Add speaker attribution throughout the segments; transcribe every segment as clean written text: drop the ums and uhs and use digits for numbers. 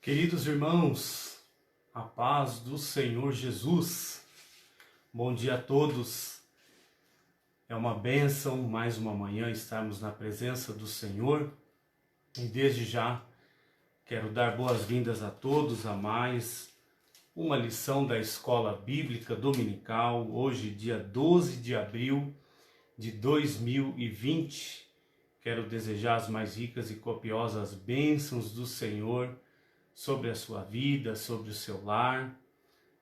Speaker 1: Queridos irmãos, a paz do Senhor Jesus, bom dia a todos. É uma bênção mais uma manhã estarmos na presença do Senhor e desde já quero dar boas-vindas a todos a mais uma lição da Escola Bíblica Dominical, hoje dia 12 de abril de 2020. Quero desejar as mais ricas e copiosas bênçãos do Senhor sobre a sua vida, sobre o seu lar,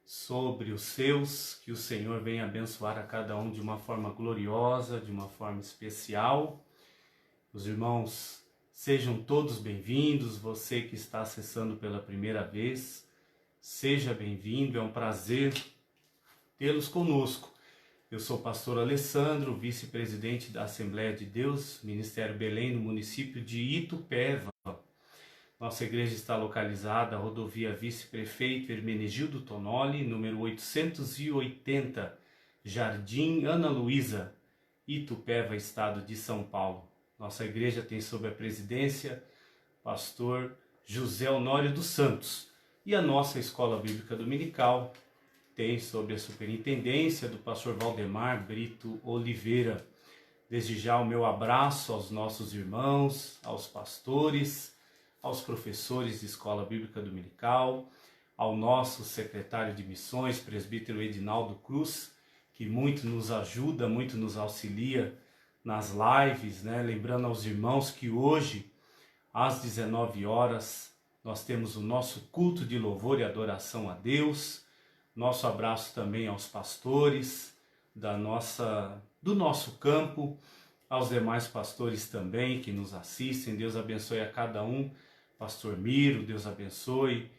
Speaker 1: sobre os seus, que o Senhor venha abençoar a cada um de uma forma gloriosa, de uma forma especial. Os irmãos, sejam todos bem-vindos, você que está acessando pela primeira vez, seja bem-vindo, é um prazer tê-los conosco. Eu sou o pastor Alessandro, vice-presidente da Assembleia de Deus, Ministério Belém, no município de Itupeva. Nossa igreja está localizada à rodovia Vice-Prefeito Hermenegildo Tonoli, número 880, Jardim Ana Luísa, Itupeva, estado de São Paulo. Nossa igreja tem sob a presidência pastor José Honório dos Santos e a nossa escola bíblica dominical tem sob a superintendência do pastor Valdemar Brito Oliveira. Desde já o meu abraço aos nossos irmãos, aos pastores, aos professores de Escola Bíblica Dominical, ao nosso secretário de missões, presbítero Edinaldo Cruz, que muito nos ajuda, muito nos auxilia nas lives, né? Lembrando aos irmãos que hoje, às 19 horas, nós temos o nosso culto de louvor e adoração a Deus. Nosso abraço também aos pastores do nosso campo, aos demais pastores também que nos assistem. Deus abençoe a cada um. Pastor Miro, Deus abençoe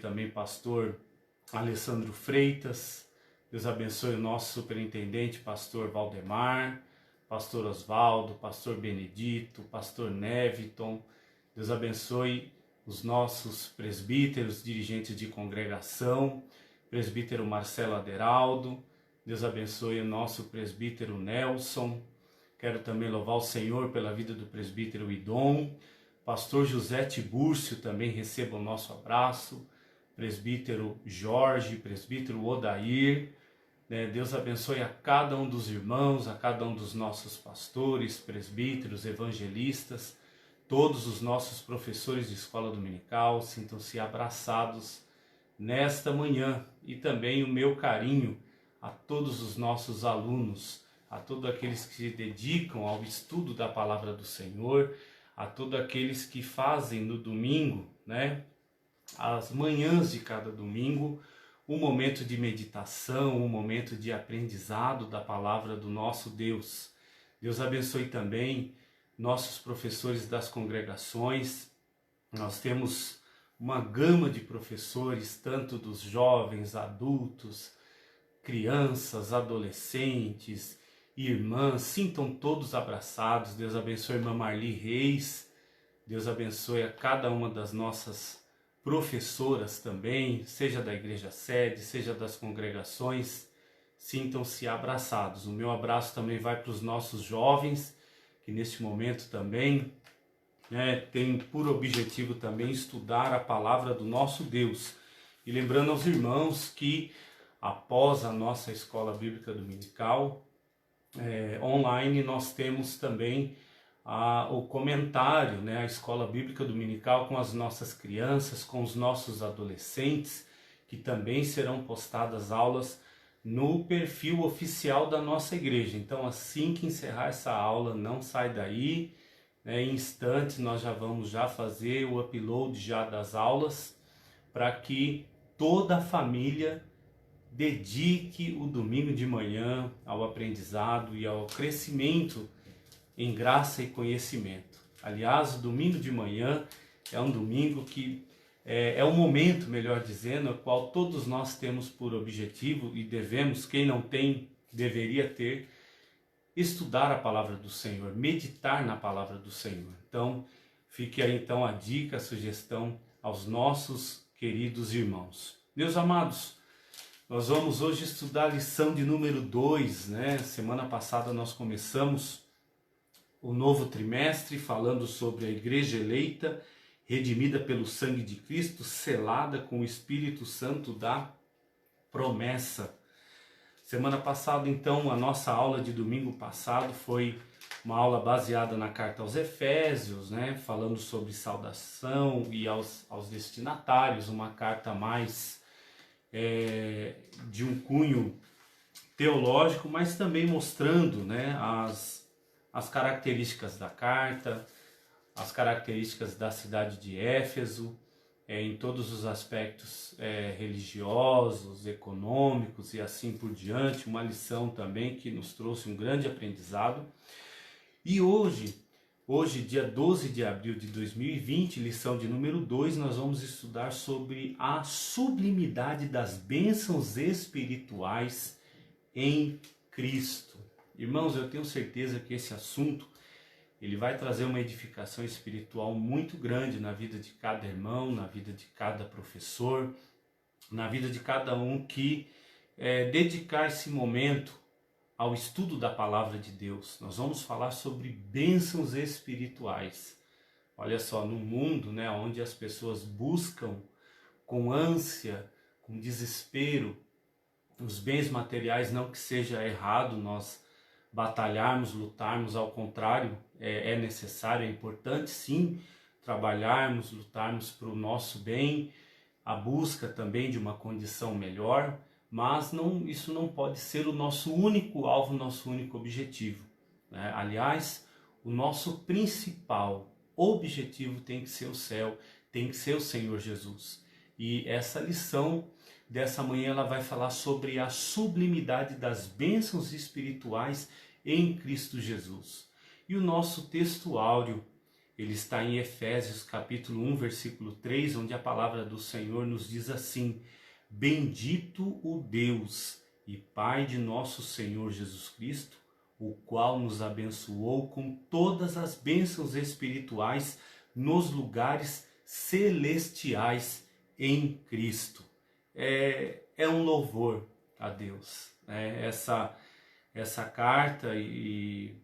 Speaker 1: também pastor Alessandro Freitas, Deus abençoe o nosso superintendente, pastor Valdemar, pastor Osvaldo, pastor Benedito, pastor Neviton, Deus abençoe os nossos presbíteros, dirigentes de congregação, presbítero Marcelo Aderaldo, Deus abençoe o nosso presbítero Nelson. Quero também louvar o Senhor pela vida do presbítero Idom. Pastor José Tibúrcio também receba o nosso abraço, presbítero Jorge, presbítero Odair, né? Deus abençoe a cada um dos irmãos, a cada um dos nossos pastores, presbíteros, evangelistas, todos os nossos professores de escola dominical, sintam-se abraçados nesta manhã e também o meu carinho a todos os nossos alunos, a todos aqueles que se dedicam ao estudo da palavra do Senhor, a todos aqueles que fazem no domingo, né, as manhãs de cada domingo, um momento de meditação, um momento de aprendizado da palavra do nosso Deus. Deus abençoe também nossos professores das congregações. Nós temos uma gama de professores, tanto dos jovens, adultos, crianças, adolescentes, irmãs, sintam todos abraçados. Deus abençoe a irmã Marli Reis, Deus abençoe a cada uma das nossas professoras também, seja da igreja sede, seja das congregações, sintam-se abraçados. O meu abraço também vai para os nossos jovens, que neste momento também tem por objetivo também estudar a palavra do nosso Deus. E lembrando aos irmãos que após a nossa escola bíblica dominical, online, nós temos também o comentário, a escola bíblica dominical com as nossas crianças, com os nossos adolescentes, que também serão postadas aulas no perfil oficial da nossa igreja. Então, assim que encerrar essa aula, não sai daí, em instantes nós já vamos fazer o upload das aulas, para que toda a família dedique o domingo de manhã ao aprendizado e ao crescimento em graça e conhecimento. Aliás, o domingo de manhã é um domingo que é um momento, melhor dizendo, no qual todos nós temos por objetivo e devemos, quem não tem, deveria ter, estudar a palavra do Senhor, meditar na palavra do Senhor. Então, fique aí então a dica, a sugestão aos nossos queridos irmãos. Meus amados, nós vamos hoje estudar a lição de número 2, Semana passada nós começamos o novo trimestre falando sobre a igreja eleita redimida pelo sangue de Cristo, selada com o Espírito Santo da promessa. Semana passada, então, a nossa aula de domingo passado foi uma aula baseada na carta aos Efésios, né? Falando sobre saudação e aos destinatários, uma carta mais de um cunho teológico, mas também mostrando, né, as características da carta, as características da cidade de Éfeso, em todos os aspectos religiosos, econômicos e assim por diante, uma lição também que nos trouxe um grande aprendizado. E hoje, dia 12 de abril de 2020, lição de número 2, nós vamos estudar sobre a sublimidade das bênçãos espirituais em Cristo. Irmãos, eu tenho certeza que esse assunto ele vai trazer uma edificação espiritual muito grande na vida de cada irmão, na vida de cada professor, na vida de cada um que dedicar esse momento ao estudo da palavra de Deus. Nós vamos falar sobre bênçãos espirituais. Olha só, no mundo, né, onde as pessoas buscam com ânsia, com desespero, os bens materiais, não que seja errado nós batalharmos, lutarmos, ao contrário, é necessário, é importante sim trabalharmos, lutarmos para o nosso bem, a busca também de uma condição melhor, mas isso não pode ser o nosso único alvo, o nosso único objetivo, né? Aliás, o nosso principal objetivo tem que ser o céu, tem que ser o Senhor Jesus. E essa lição dessa manhã ela vai falar sobre a sublimidade das bênçãos espirituais em Cristo Jesus. E o nosso texto áureo, ele está em Efésios capítulo 1, versículo 3, onde a palavra do Senhor nos diz assim: Bendito o Deus e Pai de nosso Senhor Jesus Cristo, o qual nos abençoou com todas as bênçãos espirituais nos lugares celestiais em Cristo. É um louvor a Deus, né? Essa carta, e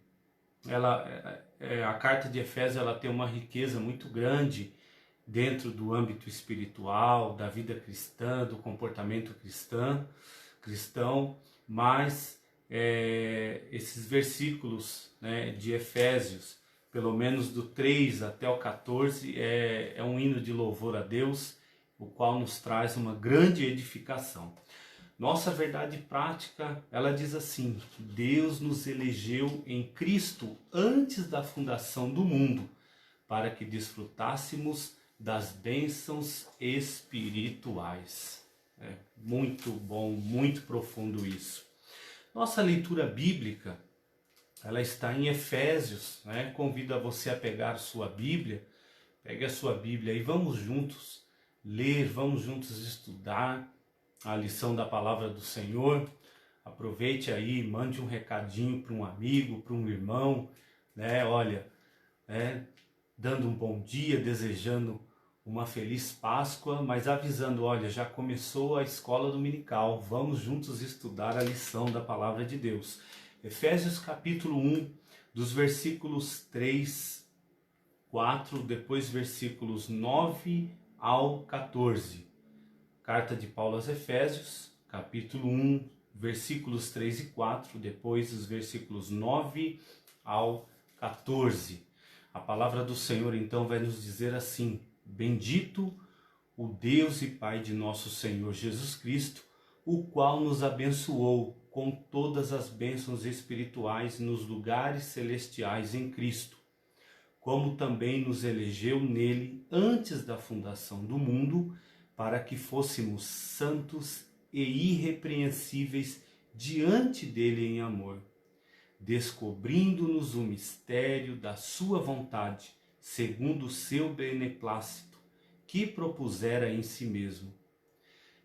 Speaker 1: a carta de Efésios, ela tem uma riqueza muito grande dentro do âmbito espiritual, da vida cristã, do comportamento cristão, mas esses versículos, né, de Efésios, pelo menos do 3 até o 14, é um hino de louvor a Deus, o qual nos traz uma grande edificação. Nossa verdade prática, ela diz assim: Deus nos elegeu em Cristo antes da fundação do mundo, para que desfrutássemos das bênçãos espirituais. Muito bom, muito profundo isso. Nossa leitura bíblica, ela está em Efésios, né? Convido a você a pegar sua Bíblia, pegue a sua Bíblia e vamos juntos ler, vamos juntos estudar a lição da palavra do Senhor. Aproveite aí, mande um recadinho para um amigo, para um irmão, né? Olha, dando um bom dia, desejando uma feliz Páscoa, mas avisando, olha, já começou a escola dominical, vamos juntos estudar a lição da palavra de Deus. Efésios capítulo 1, dos versículos 3, 4, depois versículos 9 ao 14. Carta de Paulo aos Efésios, capítulo 1, versículos 3 e 4, depois os versículos 9 ao 14. A palavra do Senhor então vai nos dizer assim: Bendito o Deus e Pai de nosso Senhor Jesus Cristo, o qual nos abençoou com todas as bênçãos espirituais nos lugares celestiais em Cristo, como também nos elegeu nele antes da fundação do mundo, para que fôssemos santos e irrepreensíveis diante dele em amor, descobrindo-nos o mistério da sua vontade, segundo o seu beneplácito, que propusera em si mesmo,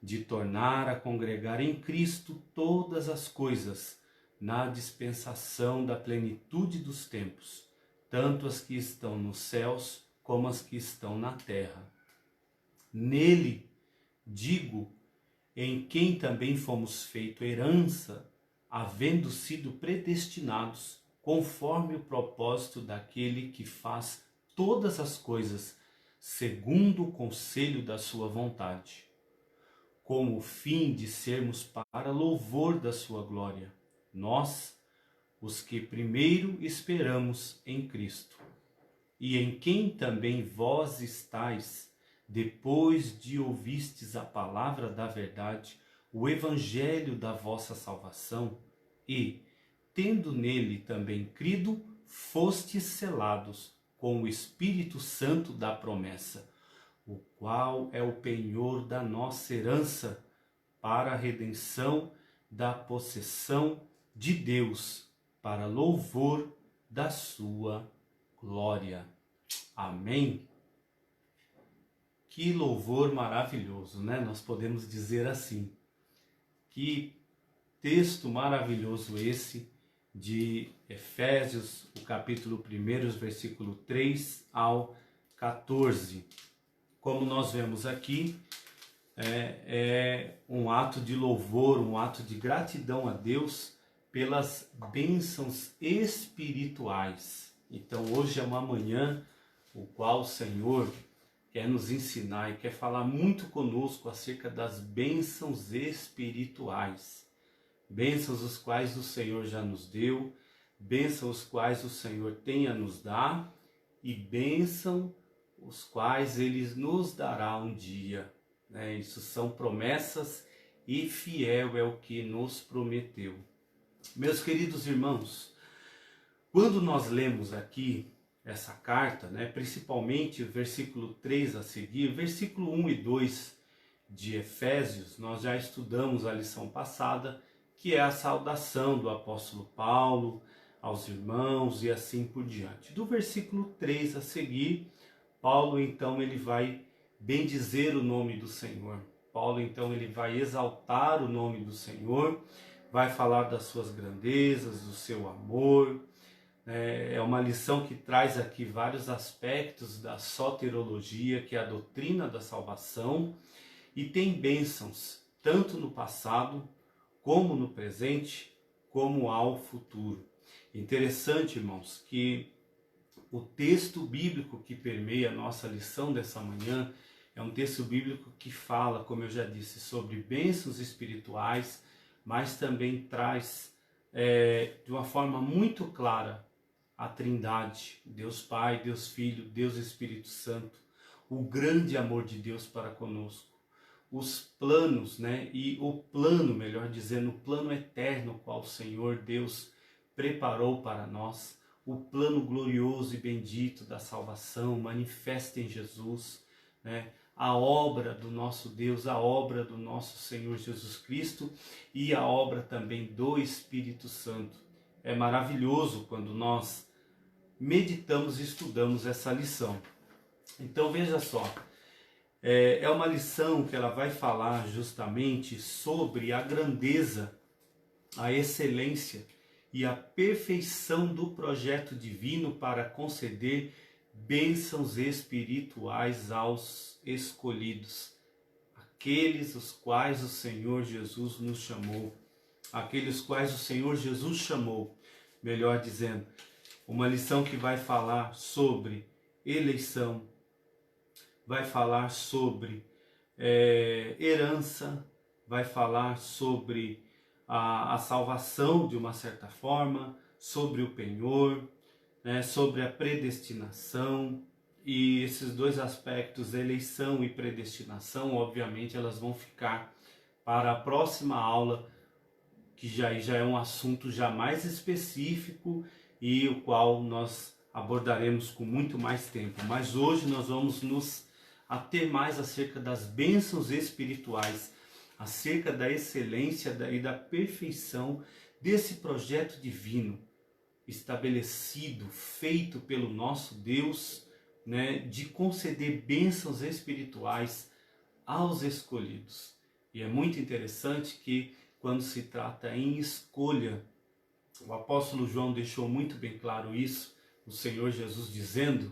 Speaker 1: de tornar a congregar em Cristo todas as coisas, na dispensação da plenitude dos tempos, tanto as que estão nos céus como as que estão na terra. Nele, digo, em quem também fomos feito herança, havendo sido predestinados, conforme o propósito daquele que faz todas as coisas, segundo o conselho da sua vontade, com o fim de sermos para louvor da sua glória, nós, os que primeiro esperamos em Cristo, e em quem também vós estáis, depois de ouvistes a palavra da verdade, o evangelho da vossa salvação, e, tendo nele também crido, fostes selados com o Espírito Santo da promessa, o qual é o penhor da nossa herança para a redenção da possessão de Deus, para louvor da sua glória. Amém? Que louvor maravilhoso, né? Nós podemos dizer assim. Que texto maravilhoso esse de Efésios, o capítulo 1, versículo 3 ao 14. Como nós vemos aqui, é um ato de louvor, um ato de gratidão a Deus pelas bênçãos espirituais. Então hoje é uma manhã o qual o Senhor quer nos ensinar e quer falar muito conosco acerca das bênçãos espirituais. Bênçãos os quais o Senhor já nos deu, bênçãos os quais o Senhor tem a nos dar e bênção os quais Ele nos dará um dia. Isso são promessas e fiel é o que nos prometeu. Meus queridos irmãos, quando nós lemos aqui essa carta, principalmente o versículo 3 a seguir, versículo 1 e 2 de Efésios, nós já estudamos a lição passada, que é a saudação do apóstolo Paulo aos irmãos e assim por diante. Do versículo 3 a seguir, Paulo então ele vai bendizer o nome do Senhor. Paulo então ele vai exaltar o nome do Senhor, vai falar das suas grandezas, do seu amor. É uma lição que traz aqui vários aspectos da soterologia, que é a doutrina da salvação, e tem bênçãos tanto no passado, como no presente, como ao futuro. Interessante, irmãos, que o texto bíblico que permeia a nossa lição dessa manhã é um texto bíblico que fala, como eu já disse, sobre bênçãos espirituais, mas também traz de uma forma muito clara a Trindade, Deus Pai, Deus Filho, Deus Espírito Santo, o grande amor de Deus para conosco, os planos, e o plano, melhor dizendo, o plano eterno qual o Senhor Deus preparou para nós, o plano glorioso e bendito da salvação manifesta em Jesus, a obra do nosso Deus, a obra do nosso Senhor Jesus Cristo e a obra também do Espírito Santo. É maravilhoso quando nós meditamos e estudamos essa lição. Então veja só, é uma lição que ela vai falar justamente sobre a grandeza, a excelência e a perfeição do projeto divino para conceder bênçãos espirituais aos escolhidos, aqueles os quais o Senhor Jesus nos chamou, aqueles quais o Senhor Jesus chamou, melhor dizendo, uma lição que vai falar sobre eleição, vai falar sobre herança, vai falar sobre a salvação de uma certa forma, sobre o penhor, sobre a predestinação. E esses dois aspectos, eleição e predestinação, obviamente elas vão ficar para a próxima aula, que já é um assunto já mais específico e o qual nós abordaremos com muito mais tempo. Mas hoje nós vamos nos ater mais acerca das bênçãos espirituais, acerca da excelência e da perfeição desse projeto divino estabelecido, feito pelo nosso Deus, de conceder bênçãos espirituais aos escolhidos. E é muito interessante que quando se trata em escolha, o apóstolo João deixou muito bem claro isso, o Senhor Jesus dizendo,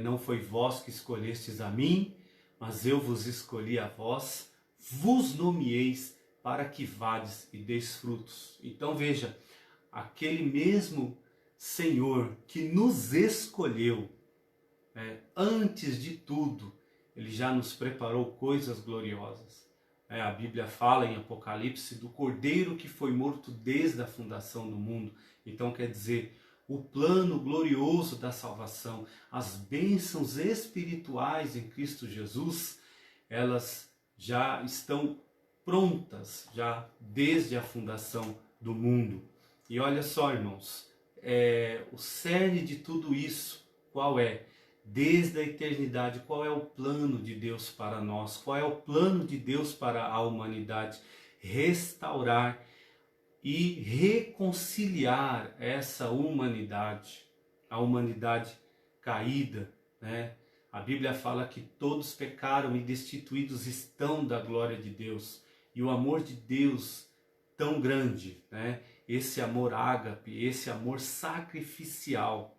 Speaker 1: não foi vós que escolhestes a mim, mas eu vos escolhi a vós, vos nomeeis para que vades e deis frutos. Então veja, aquele mesmo Senhor que nos escolheu Antes de tudo, Ele já nos preparou coisas gloriosas. A Bíblia fala em Apocalipse do Cordeiro que foi morto desde a fundação do mundo. Então quer dizer, o plano glorioso da salvação, as bênçãos espirituais em Cristo Jesus, elas já estão prontas, já desde a fundação do mundo. E olha só, irmãos, o cerne de tudo isso, qual é? Desde a eternidade, qual é o plano de Deus para nós? Qual é o plano de Deus para a humanidade? Restaurar e reconciliar essa humanidade, a humanidade caída, né? A Bíblia fala que todos pecaram e destituídos estão da glória de Deus. E o amor de Deus tão grande, né? Esse amor ágape, esse amor sacrificial,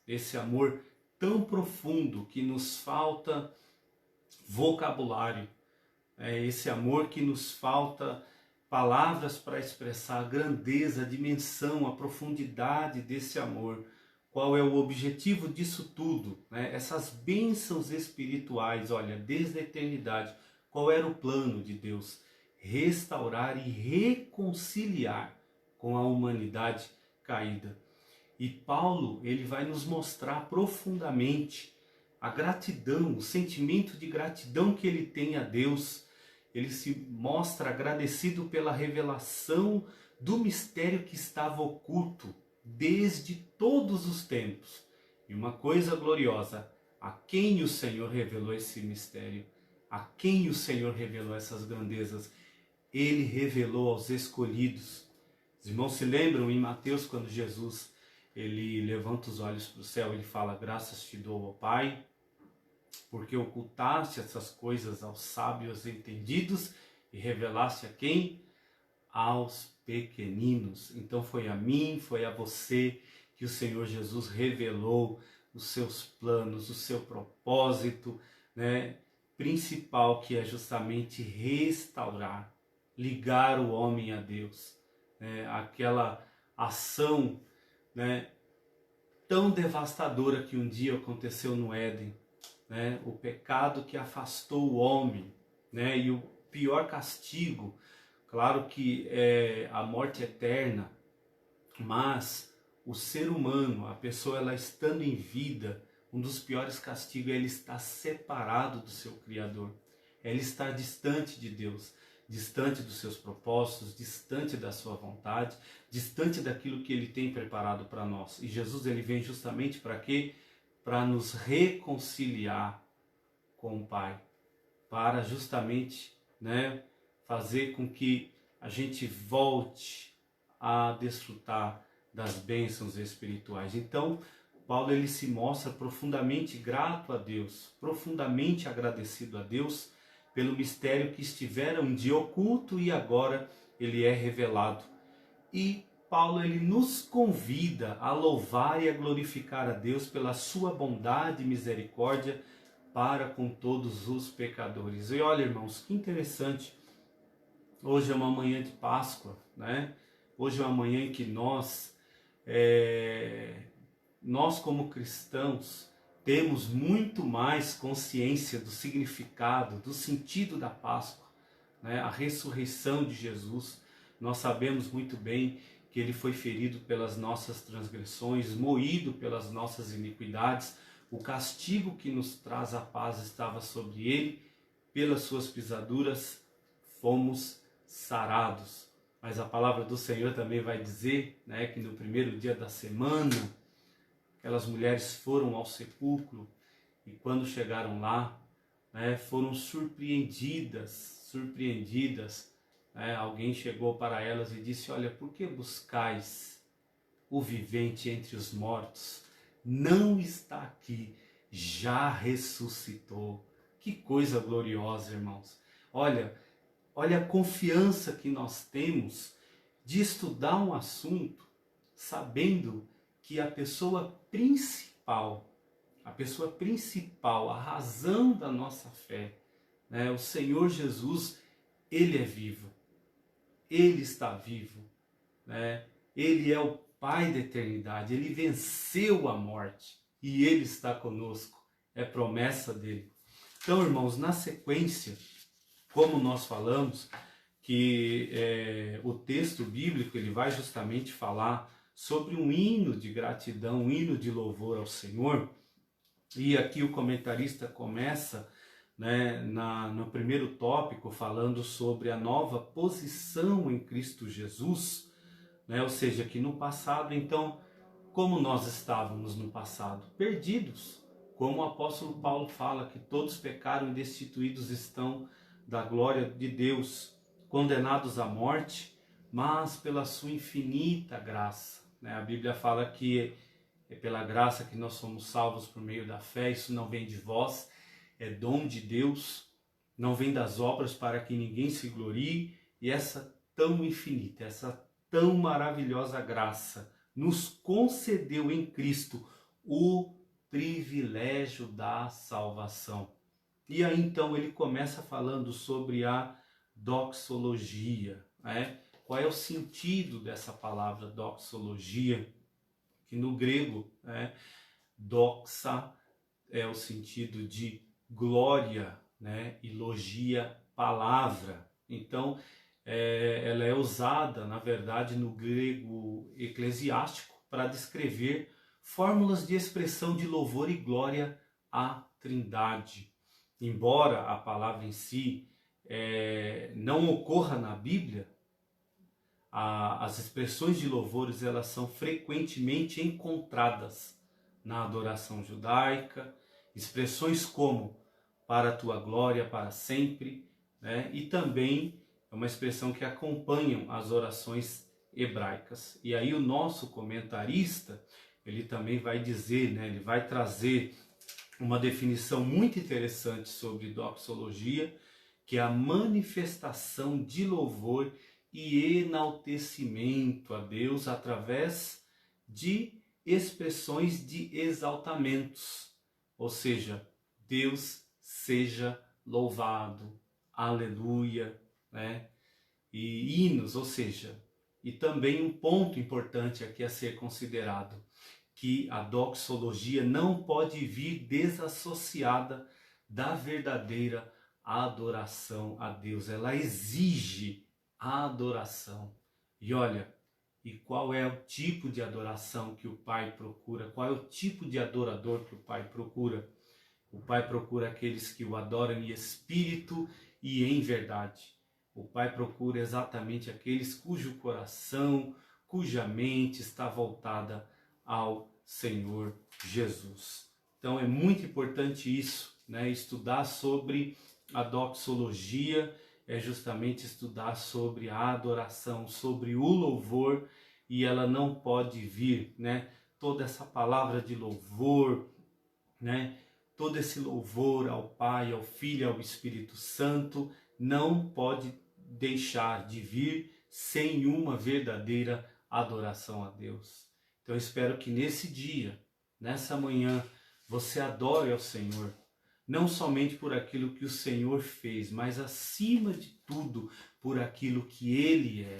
Speaker 1: esse amor tão profundo que nos falta vocabulário, esse amor que nos falta palavras para expressar a grandeza, a dimensão, a profundidade desse amor. Qual é o objetivo disso tudo? Essas bênçãos espirituais, olha, desde a eternidade, qual era o plano de Deus? Restaurar e reconciliar com a humanidade caída. E Paulo, ele vai nos mostrar profundamente a gratidão, o sentimento de gratidão que ele tem a Deus. Ele se mostra agradecido pela revelação do mistério que estava oculto desde todos os tempos. E uma coisa gloriosa, a quem o Senhor revelou esse mistério? A quem o Senhor revelou essas grandezas? Ele revelou aos escolhidos. Os irmãos se lembram em Mateus, quando Jesus ele levanta os olhos para o céu, ele fala: graças te dou, ó Pai, porque ocultaste essas coisas aos sábios entendidos e revelaste a quem? Aos pequeninos. Então foi a mim, foi a você que o Senhor Jesus revelou os seus planos, o seu propósito, principal, que é justamente restaurar, ligar o homem a Deus. Aquela ação tão devastadora que um dia aconteceu no Éden, o pecado que afastou o homem, e o pior castigo, claro que é a morte eterna, mas o ser humano, a pessoa, ela estando em vida, um dos piores castigos é ele estar separado do seu Criador, é ele estar distante de Deus, distante dos seus propósitos, distante da sua vontade, distante daquilo que ele tem preparado para nós. E Jesus, ele vem justamente para quê? Para nos reconciliar com o Pai, para justamente fazer com que a gente volte a desfrutar das bênçãos espirituais. Então, Paulo, ele se mostra profundamente grato a Deus, profundamente agradecido a Deus pelo mistério que estivera um dia oculto e agora ele é revelado. E Paulo, ele nos convida a louvar e a glorificar a Deus pela sua bondade e misericórdia para com todos os pecadores. E olha, irmãos, que interessante. Hoje é uma manhã de Páscoa, Hoje é uma manhã em que nós como cristãos, temos muito mais consciência do significado, do sentido da Páscoa, a ressurreição de Jesus. Nós sabemos muito bem que ele foi ferido pelas nossas transgressões, moído pelas nossas iniquidades. O castigo que nos traz a paz estava sobre ele, pelas suas pisaduras fomos sarados. Mas a palavra do Senhor também vai dizer que no primeiro dia da semana, aquelas mulheres foram ao sepulcro e quando chegaram lá, foram surpreendidas. Alguém chegou para elas e disse: olha, por que buscais o vivente entre os mortos? Não está aqui, já ressuscitou. Que coisa gloriosa, irmãos. Olha a confiança que nós temos de estudar um assunto sabendo que a pessoa principal, a razão da nossa fé, o Senhor Jesus, ele é vivo, ele está vivo, ele é o Pai da eternidade, ele venceu a morte e ele está conosco, é promessa dele. Então, irmãos, na sequência, como nós falamos, que o texto bíblico ele vai justamente falar sobre um hino de gratidão, um hino de louvor ao Senhor. E aqui o comentarista começa, né, no primeiro tópico falando sobre a nova posição em Cristo Jesus, né, ou seja, que no passado, então, como nós estávamos no passado? Perdidos. Como o apóstolo Paulo fala que todos pecaram e destituídos estão da glória de Deus, condenados à morte, mas pela sua infinita graça. Né? A Bíblia fala que é pela graça que nós somos salvos por meio da fé, isso não vem de vós, é dom de Deus, não vem das obras para que ninguém se glorie, e essa tão infinita, essa tão maravilhosa graça nos concedeu em Cristo o privilégio da salvação. E aí então ele começa falando sobre a doxologia, né? Qual é o sentido dessa palavra doxologia? Que no grego, né, doxa é o sentido de glória, né, e logia, palavra. Então, ela é usada, na verdade, no grego eclesiástico para descrever fórmulas de expressão de louvor e glória à Trindade. Embora a palavra em si não ocorra na Bíblia, as expressões de louvores elas são frequentemente encontradas na adoração judaica, expressões como para a tua glória para sempre, né? E também é uma expressão que acompanham as orações hebraicas. E aí o nosso comentarista, ele também vai dizer, né? Ele vai trazer uma definição muito interessante sobre doxologia, que é a manifestação de louvor e enaltecimento a Deus através de expressões de exaltamentos, ou seja, Deus seja louvado, aleluia, né? E hinos, ou seja, e também um ponto importante aqui a ser considerado, que a doxologia não pode vir desassociada da verdadeira adoração a Deus, ela exige a adoração. E olha, e qual é o tipo de adoração que o Pai procura? Qual é o tipo de adorador que o Pai procura? O Pai procura aqueles que o adoram em espírito e em verdade. O Pai procura exatamente aqueles cujo coração, cuja mente está voltada ao Senhor Jesus. Então é muito importante isso, né? Estudar sobre a doxologia é justamente estudar sobre a adoração, sobre o louvor, e ela não pode vir, né? Toda essa palavra de louvor, né? Todo esse louvor ao Pai, ao Filho, ao Espírito Santo, não pode deixar de vir sem uma verdadeira adoração a Deus. Então eu espero que nesse dia, nessa manhã, você adore ao Senhor, não somente por aquilo que o Senhor fez, mas acima de tudo, por aquilo que Ele é.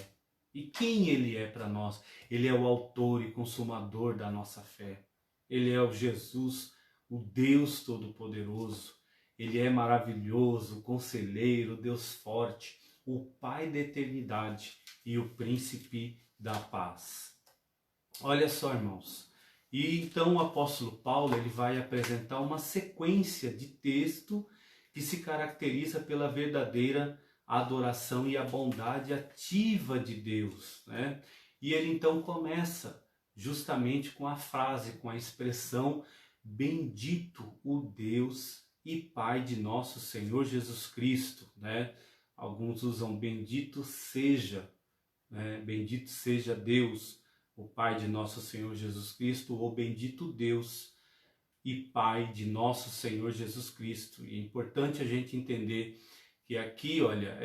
Speaker 1: E quem Ele é para nós? Ele é o autor e consumador da nossa fé. Ele é o Jesus, o Deus Todo-Poderoso. Ele é maravilhoso, conselheiro, Deus forte, o Pai da eternidade e o Príncipe da paz. Olha só, irmãos. E então o apóstolo Paulo ele vai apresentar uma sequência de texto que se caracteriza pela verdadeira adoração e a bondade ativa de Deus, né? E ele então começa justamente com a frase, com a expressão: bendito o Deus e Pai de nosso Senhor Jesus Cristo, né? Alguns usam bendito seja, né? Bendito seja Deus, o Pai de nosso Senhor Jesus Cristo, ou bendito Deus e Pai de nosso Senhor Jesus Cristo. E é importante a gente entender que aqui, olha,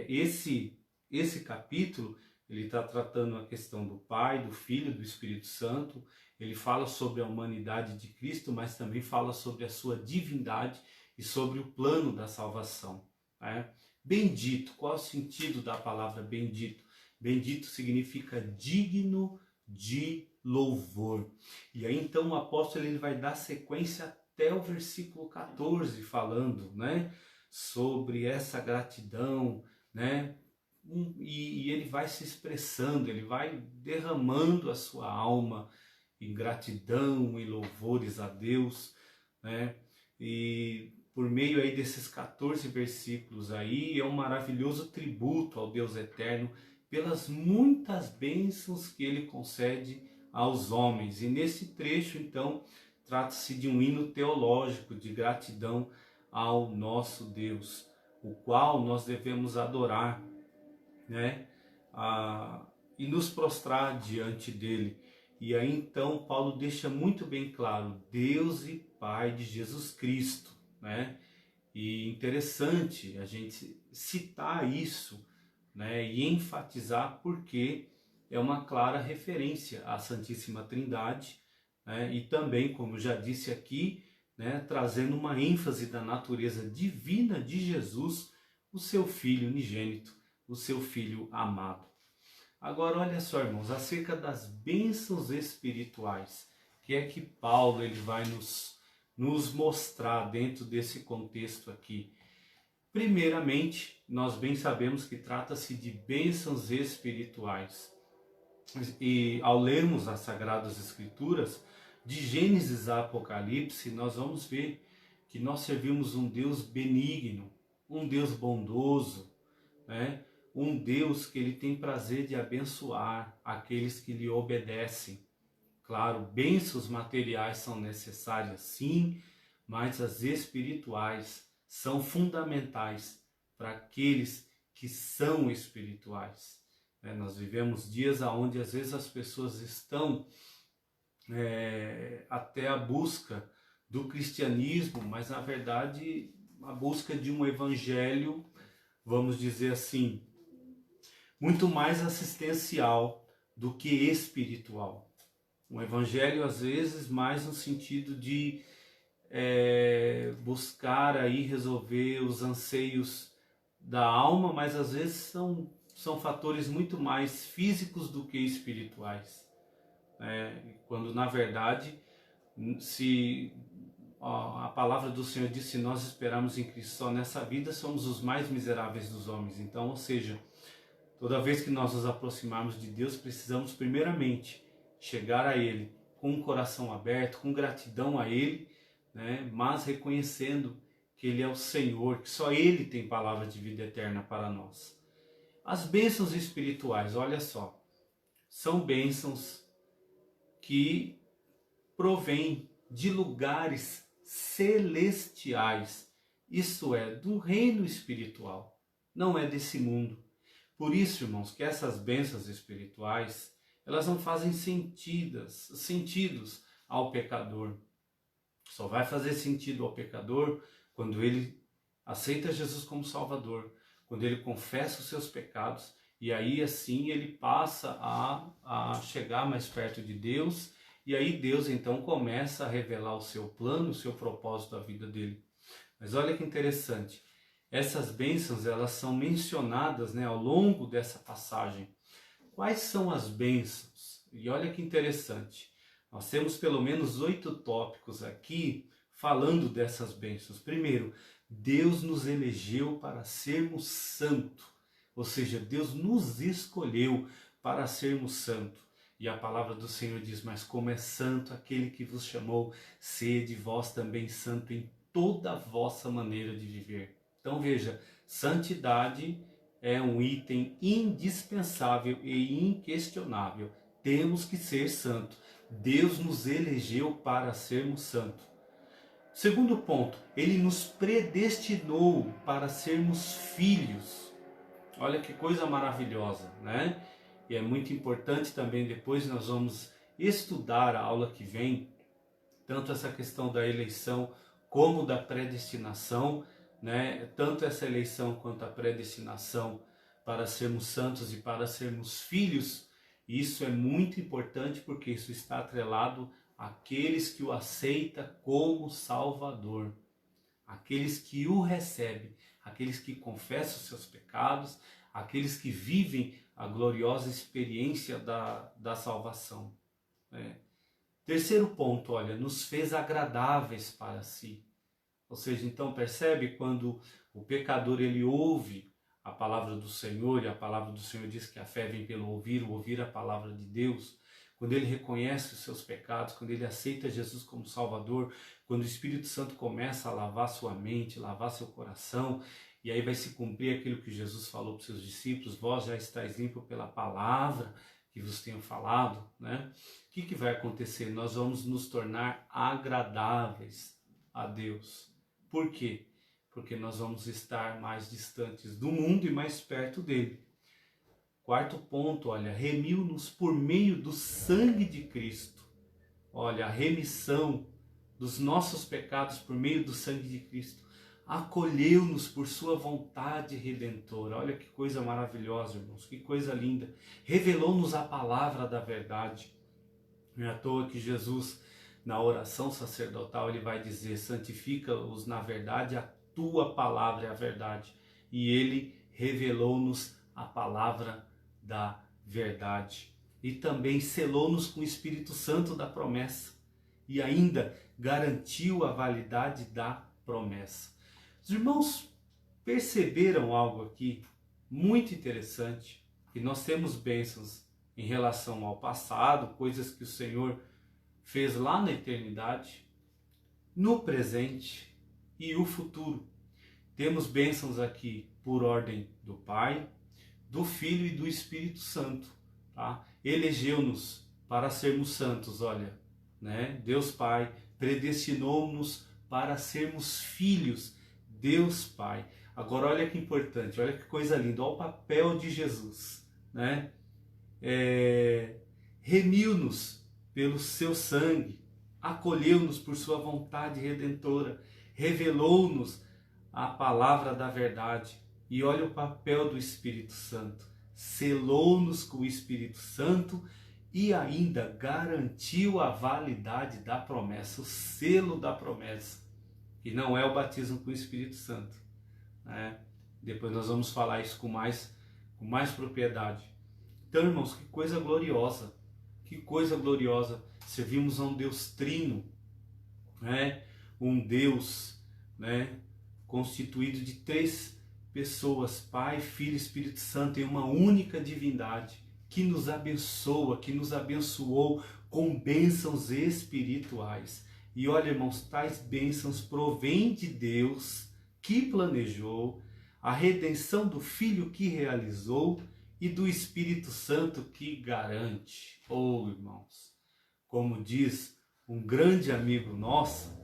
Speaker 1: esse capítulo, ele está tratando a questão do Pai, do Filho, do Espírito Santo. Ele fala sobre a humanidade de Cristo, mas também fala sobre a sua divindade e sobre o plano da salvação, né? Bendito, qual é o sentido da palavra bendito? Bendito significa digno de louvor. E aí então o apóstolo ele vai dar sequência a até o versículo 14 falando, né, sobre essa gratidão, né, e ele vai se expressando, ele vai derramando a sua alma em gratidão e louvores a Deus, né, e por meio aí desses 14 versículos aí, é um maravilhoso tributo ao Deus eterno pelas muitas bênçãos que ele concede aos homens. E nesse trecho, então, trata-se de um hino teológico de gratidão ao nosso Deus, o qual nós devemos adorar, né? E nos prostrar diante dele. E aí então Paulo deixa muito bem claro, Deus e Pai de Jesus Cristo, né? E interessante a gente citar isso, né? E enfatizar porque é uma clara referência à Santíssima Trindade, né? E também, como já disse aqui, né, trazendo uma ênfase da natureza divina de Jesus, o seu Filho unigênito, o seu Filho amado. Agora olha só, irmãos, acerca das bênçãos espirituais, que é que Paulo ele vai nos mostrar dentro desse contexto aqui. Primeiramente, nós bem sabemos que trata-se de bênçãos espirituais. E ao lermos as Sagradas Escrituras, de Gênesis a Apocalipse, nós vamos ver que nós servimos um Deus benigno, um Deus bondoso, né? Um Deus que ele tem prazer de abençoar aqueles que lhe obedecem. Claro, bênçãos materiais são necessárias sim, mas as espirituais são fundamentais para aqueles que são espirituais. Nós vivemos dias onde às vezes as pessoas estão até a busca do cristianismo, mas na verdade a busca de um evangelho, vamos dizer assim, muito mais assistencial do que espiritual. Um evangelho às vezes mais no sentido de buscar aí resolver os anseios da alma, mas às vezes são fatores muito mais físicos do que espirituais. Quando na verdade, se a palavra do Senhor diz, se nós esperarmos em Cristo só nessa vida, somos os mais miseráveis dos homens. Então, ou seja, toda vez que nós nos aproximarmos de Deus, precisamos primeiramente chegar a Ele com um coração aberto, com gratidão a Ele, né? Mas reconhecendo que Ele é o Senhor, que só Ele tem palavra de vida eterna para nós. As bênçãos espirituais, olha só, são bênçãos que provêm de lugares celestiais, isto é, do reino espiritual, não é desse mundo. Por isso, irmãos, que essas bênçãos espirituais, elas não fazem sentidos ao pecador. Só vai fazer sentido ao pecador quando ele aceita Jesus como Salvador, quando ele confessa os seus pecados, e aí assim ele passa a chegar mais perto de Deus, e aí Deus então começa a revelar o seu plano, o seu propósito da vida dele. Mas olha que interessante, essas bênçãos elas são mencionadas, né, ao longo dessa passagem. Quais são as bênçãos? E olha que interessante, nós temos pelo menos 8 tópicos aqui falando dessas bênçãos. Primeiro, Deus nos elegeu para sermos santos, ou seja, Deus nos escolheu para sermos santos. E a palavra do Senhor diz, mas como é santo aquele que vos chamou, sede vós também santo em toda a vossa maneira de viver. Então veja, santidade é um item indispensável e inquestionável. Temos que ser santos. Deus nos elegeu para sermos santos. Segundo ponto, Ele nos predestinou para sermos filhos. Olha que coisa maravilhosa, né? E é muito importante também, depois nós vamos estudar a aula que vem, tanto essa questão da eleição como da predestinação, né? Tanto essa eleição quanto a predestinação para sermos santos e para sermos filhos. Isso é muito importante porque isso está atrelado àqueles que o aceitam como Salvador, aqueles que o recebem, aqueles que confessam os seus pecados, aqueles que vivem a gloriosa experiência da salvação. Terceiro ponto, olha, nos fez agradáveis para si. Ou seja, então percebe quando o pecador ele ouve a palavra do Senhor, e a palavra do Senhor diz que a fé vem pelo ouvir a palavra de Deus. Quando ele reconhece os seus pecados, quando ele aceita Jesus como Salvador, quando o Espírito Santo começa a lavar sua mente, lavar seu coração, e aí vai se cumprir aquilo que Jesus falou para os seus discípulos: vós já estáis limpos pela palavra que vos tenho falado, né? O que vai acontecer? Nós vamos nos tornar agradáveis a Deus. Por quê? Porque nós vamos estar mais distantes do mundo e mais perto dele. Quarto ponto, olha, remiu-nos por meio do sangue de Cristo. Olha, a remissão dos nossos pecados por meio do sangue de Cristo. Acolheu-nos por sua vontade redentora. Olha que coisa maravilhosa, irmãos, que coisa linda. Revelou-nos a palavra da verdade. Não é à toa que Jesus, na oração sacerdotal, ele vai dizer: santifica-os na verdade, a tua palavra é a verdade. E ele revelou-nos a palavra da verdade. E também selou-nos com o Espírito Santo da promessa. E ainda garantiu a validade da promessa. Os irmãos perceberam algo aqui muito interessante, que nós temos bênçãos em relação ao passado, coisas que o Senhor fez lá na eternidade, no presente e o futuro. Temos bênçãos aqui por ordem do Pai, do Filho e do Espírito Santo. Tá? Elegeu-nos para sermos santos, olha, né? Deus Pai predestinou-nos para sermos filhos. Deus Pai. Agora olha que importante, olha que coisa linda, olha o papel de Jesus, né? Remiu-nos pelo seu sangue, acolheu-nos por sua vontade redentora, revelou-nos a palavra da verdade. E olha o papel do Espírito Santo, selou-nos com o Espírito Santo e ainda garantiu a validade da promessa, o selo da promessa. E não é o batismo com o Espírito Santo, né? Depois nós vamos falar isso com mais propriedade. Então, irmãos, que coisa gloriosa, que coisa gloriosa. Servimos a um Deus trino, né? Um Deus, né, constituído de 3 pessoas, Pai, Filho e Espírito Santo, em uma única divindade, que nos abençoa, que nos abençoou com bênçãos espirituais. E olha, irmãos, tais bênçãos provêm de Deus, que planejou, a redenção do Filho que realizou e do Espírito Santo que garante. Oh, irmãos, como diz um grande amigo nosso,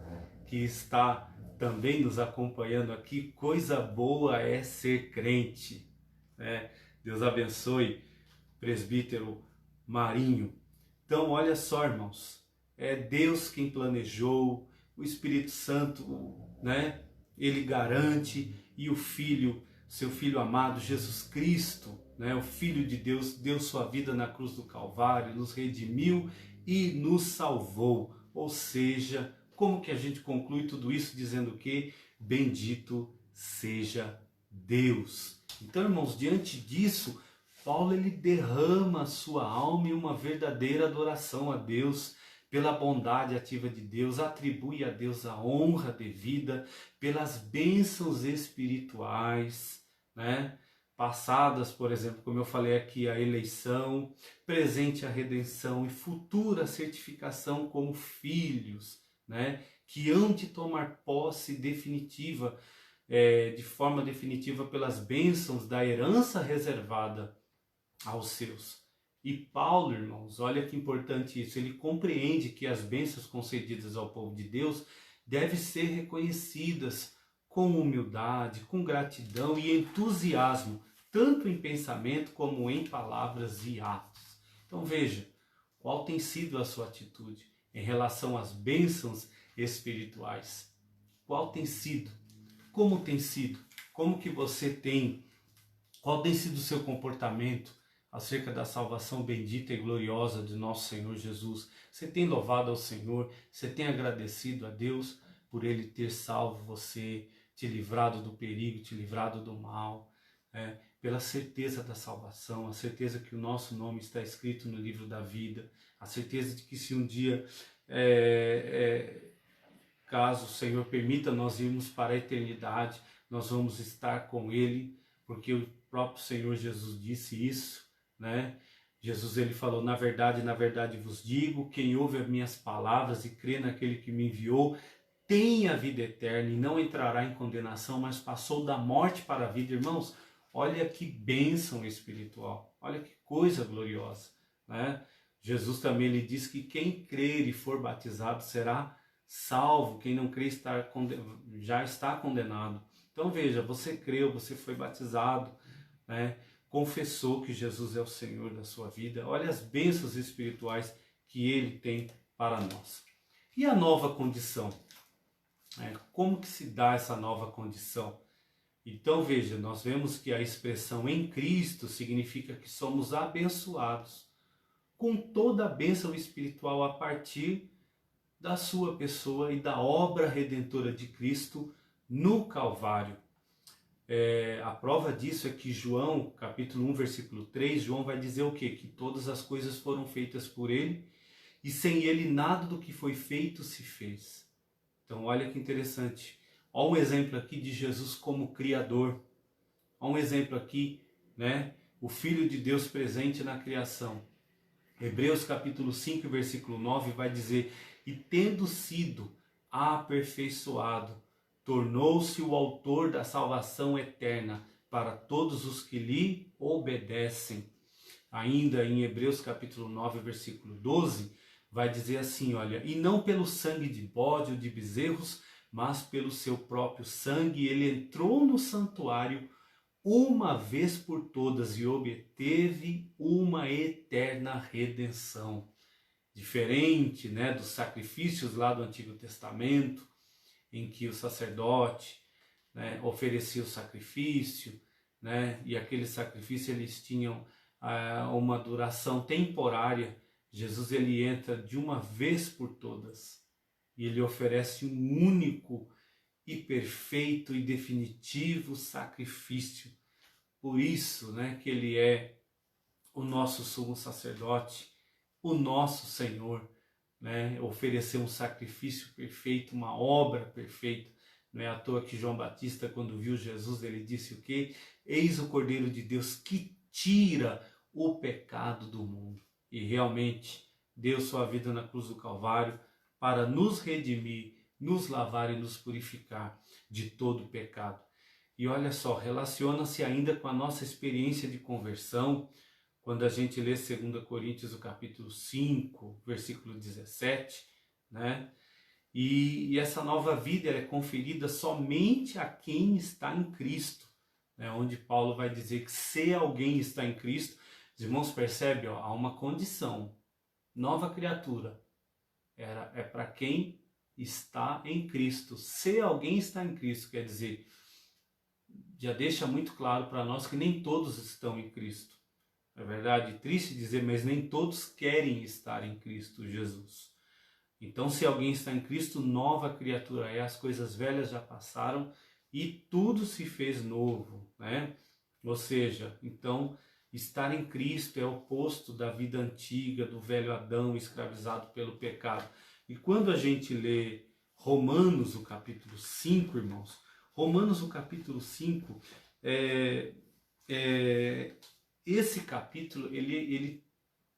Speaker 1: que está também nos acompanhando aqui, coisa boa é ser crente, né? Deus abençoe, presbítero Marinho. Então, olha só, irmãos, é Deus quem planejou, o Espírito Santo, né? Ele garante, e o Filho, seu Filho amado, Jesus Cristo, né? O Filho de Deus, deu sua vida na cruz do Calvário, nos redimiu e nos salvou. Ou seja, como que a gente conclui tudo isso dizendo que bendito seja Deus? Então, irmãos, diante disso, Paulo ele derrama a sua alma em uma verdadeira adoração a Deus, pela bondade ativa de Deus, atribui a Deus a honra devida, pelas bênçãos espirituais, né? Passadas, por exemplo, como eu falei aqui, a eleição, presente a redenção e futura certificação como filhos, né? Que hão de tomar posse definitiva, de forma definitiva, pelas bênçãos da herança reservada aos seus. E Paulo, irmãos, olha que importante isso, ele compreende que as bênçãos concedidas ao povo de Deus devem ser reconhecidas com humildade, com gratidão e entusiasmo, tanto em pensamento como em palavras e atos. Então veja, qual tem sido a sua atitude em relação às bênçãos espirituais? Qual tem sido? Como tem sido? Como que você tem? Qual tem sido o seu comportamento acerca da salvação bendita e gloriosa de nosso Senhor Jesus? Você tem louvado ao Senhor? Você tem agradecido a Deus por Ele ter salvo você, te livrado do perigo, te livrado do mal? pela certeza da salvação, a certeza que o nosso nome está escrito no livro da vida, a certeza de que se um dia, caso o Senhor permita nós irmos para a eternidade, nós vamos estar com Ele, porque o próprio Senhor Jesus disse isso, né? Jesus, ele falou, na verdade vos digo, quem ouve as minhas palavras e crê naquele que me enviou, tem a vida eterna e não entrará em condenação, mas passou da morte para a vida. Irmãos, olha que bênção espiritual, olha que coisa gloriosa, né? Jesus também lhe diz que quem crer e for batizado será salvo, quem não crê já está condenado. Então veja, você creu, você foi batizado, né? Confessou que Jesus é o Senhor da sua vida. Olha as bênçãos espirituais que Ele tem para nós. E a nova condição? Como que se dá essa nova condição? Então veja, nós vemos que a expressão em Cristo significa que somos abençoados com toda a bênção espiritual a partir da sua pessoa e da obra redentora de Cristo no Calvário. A prova disso é que João, capítulo 1, versículo 3, João vai dizer o quê? Que todas as coisas foram feitas por ele e sem ele nada do que foi feito se fez. Então olha que interessante. Olha um exemplo aqui de Jesus como Criador. Olha um exemplo aqui, né? O Filho de Deus presente na criação. Hebreus capítulo 5, versículo 9 vai dizer: e tendo sido aperfeiçoado, tornou-se o autor da salvação eterna para todos os que lhe obedecem. Ainda em Hebreus capítulo 9, versículo 12, vai dizer assim, olha, e não pelo sangue de bode ou de bezerros, mas pelo seu próprio sangue, ele entrou no santuário uma vez por todas e obteve uma eterna redenção. Diferente, né, dos sacrifícios lá do Antigo Testamento, em que o sacerdote, né, oferecia o sacrifício, né, e aqueles sacrifícios eles tinham uma duração temporária. Jesus ele entra de uma vez por todas e ele oferece um único e perfeito e definitivo sacrifício. Por isso, né, que ele é o nosso sumo sacerdote, o nosso Senhor, né, ofereceu um sacrifício perfeito, uma obra perfeita. Não é à toa que João Batista, quando viu Jesus, ele disse o quê? Eis o Cordeiro de Deus que tira o pecado do mundo. E realmente deu sua vida na cruz do Calvário para nos redimir, nos lavar e nos purificar de todo o pecado. E olha só, relaciona-se ainda com a nossa experiência de conversão, quando a gente lê 2 Coríntios, o capítulo 5, versículo 17, né? E essa nova vida ela é conferida somente a quem está em Cristo, né? Onde Paulo vai dizer que se alguém está em Cristo, os irmãos percebem, ó, há uma condição, nova criatura, é para quem está em Cristo. Se alguém está em Cristo, quer dizer, já deixa muito claro para nós que nem todos estão em Cristo. É verdade, triste dizer, mas nem todos querem estar em Cristo Jesus. Então, se alguém está em Cristo, nova criatura é, as coisas velhas já passaram e tudo se fez novo, né? Ou seja, então, estar em Cristo é o oposto da vida antiga, do velho Adão escravizado pelo pecado. E quando a gente lê Romanos, o capítulo 5, irmãos, Romanos, o capítulo 5, esse capítulo, ele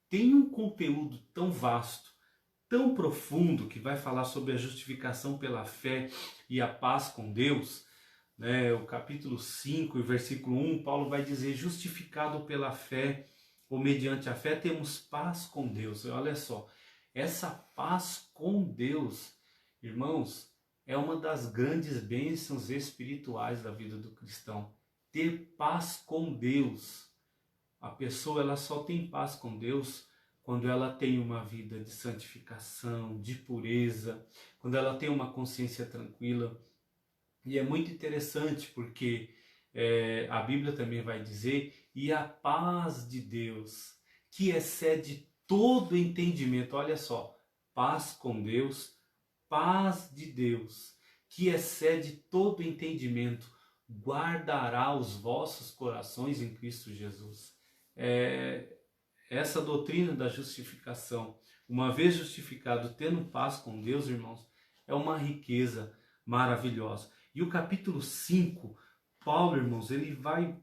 Speaker 1: tem um conteúdo tão vasto, tão profundo, que vai falar sobre a justificação pela fé e a paz com Deus, né? O capítulo 5, versículo 1, Paulo vai dizer, justificado pela fé, ou mediante a fé, temos paz com Deus. Olha só, essa paz com Deus, irmãos, é uma das grandes bênçãos espirituais da vida do cristão. Ter paz com Deus. A pessoa ela só tem paz com Deus quando ela tem uma vida de santificação, de pureza, quando ela tem uma consciência tranquila. E é muito interessante porque a Bíblia também vai dizer, e a paz de Deus, que excede todo entendimento, olha só, paz com Deus, paz de Deus, que excede todo entendimento, guardará os vossos corações em Cristo Jesus. Essa doutrina da justificação, uma vez justificado, tendo paz com Deus, irmãos, é uma riqueza maravilhosa. E o capítulo 5, Paulo, irmãos, ele vai